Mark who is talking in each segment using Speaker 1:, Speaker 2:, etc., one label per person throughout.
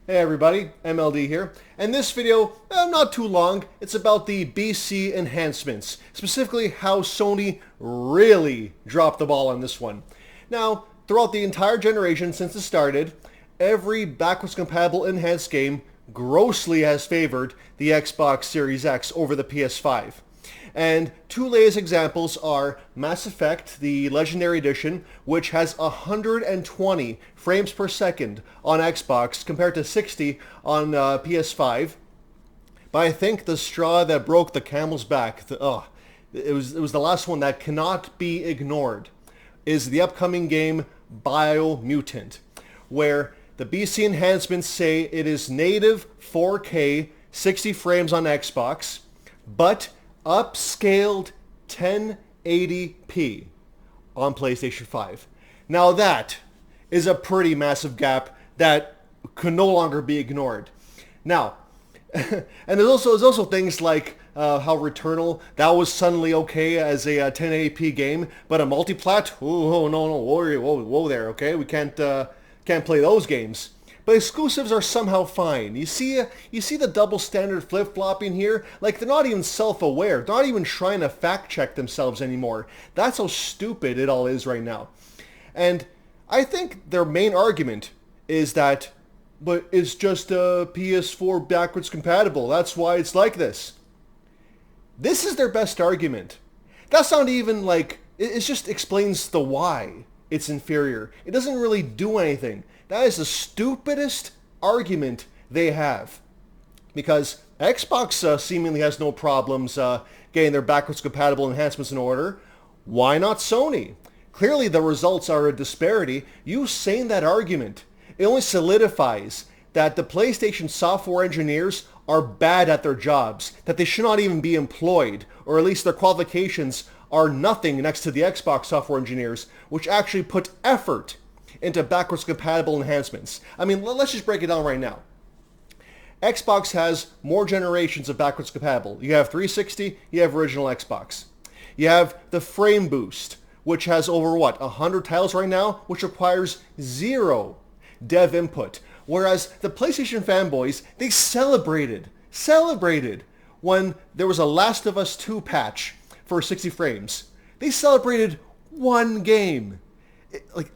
Speaker 1: Hey everybody, MLD here, and this video, not too long, it's about the BC enhancements, specifically how Sony really dropped the ball on this one. Now, throughout the entire generation since it started, every backwards compatible enhanced game grossly has favored the Xbox Series X over the PS5. And two latest examples are Mass Effect, the Legendary Edition, which has 120 frames per second on Xbox compared to 60 on PS5. But I think the straw that broke the camel's back, it was the last one that cannot be ignored, is the upcoming game Biomutant, where the BC enhancements say it is native 4K 60 frames on Xbox, but upscaled 1080p on PlayStation 5. Now that is a pretty massive gap that can no longer be ignored. Now, and there's also things like how Returnal, that was suddenly okay as a 1080p game, but a multiplat, oh no, whoa there, okay, we can't play those games. But exclusives are somehow fine. You see the double standard flip-flopping here? Like, they're not even self-aware. They're not even trying to fact-check themselves anymore. That's how stupid it all is right now. And I think their main argument is that, but it's just PS4 backwards compatible. That's why it's like this. This is their best argument. That's not even like, it just explains the why it's inferior. It doesn't really do anything. That is the stupidest argument they have. Because Xbox seemingly has no problems getting their backwards compatible enhancements in order. Why not Sony? Clearly the results are a disparity. You saying that argument, it only solidifies that the PlayStation software engineers are bad at their jobs, that they should not even be employed, or at least their qualifications are nothing next to the Xbox software engineers, which actually put effort into backwards compatible enhancements. I mean, let's just break it down right now. Xbox has more generations of backwards compatible. You have 360, you have original Xbox. You have the frame boost, which has over 100 titles right now, which requires zero dev input. Whereas the PlayStation fanboys, they celebrated when there was a Last of Us 2 patch for 60 frames. They celebrated one game.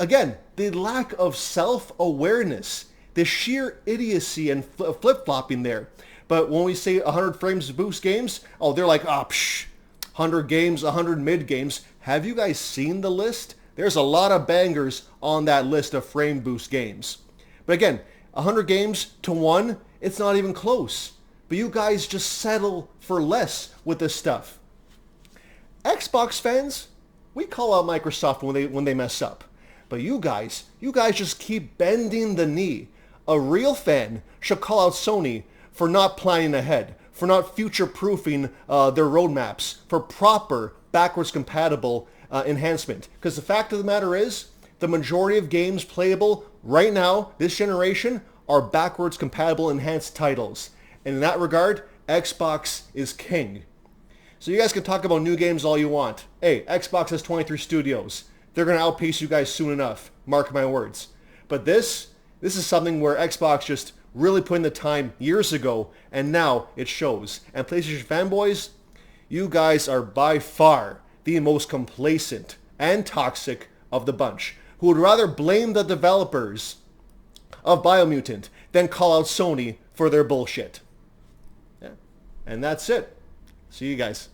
Speaker 1: Again, the lack of self-awareness, the sheer idiocy and flip-flopping there. But when we say 100 frames boost games, oh, they're like, 100 games, 100 mid games. Have you guys seen the list? There's a lot of bangers on that list of frame boost games. But again, 100 games to one, it's not even close. But you guys just settle for less with this stuff. Xbox fans, we call out Microsoft when they mess up. But you guys just keep bending the knee. A real fan should call out Sony for not planning ahead, for not future-proofing their roadmaps, for proper backwards compatible enhancement. Because the fact of the matter is, the majority of games playable right now, this generation, are backwards compatible enhanced titles. And in that regard, Xbox is king. So you guys can talk about new games all you want. Hey, Xbox has 23 studios. They're going to outpace you guys soon enough. Mark my words. But this is something where Xbox just really put in the time years ago, and now it shows. And PlayStation fanboys, you guys are by far the most complacent and toxic of the bunch, who would rather blame the developers of Biomutant than call out Sony for their bullshit. Yeah. And that's it. See you guys.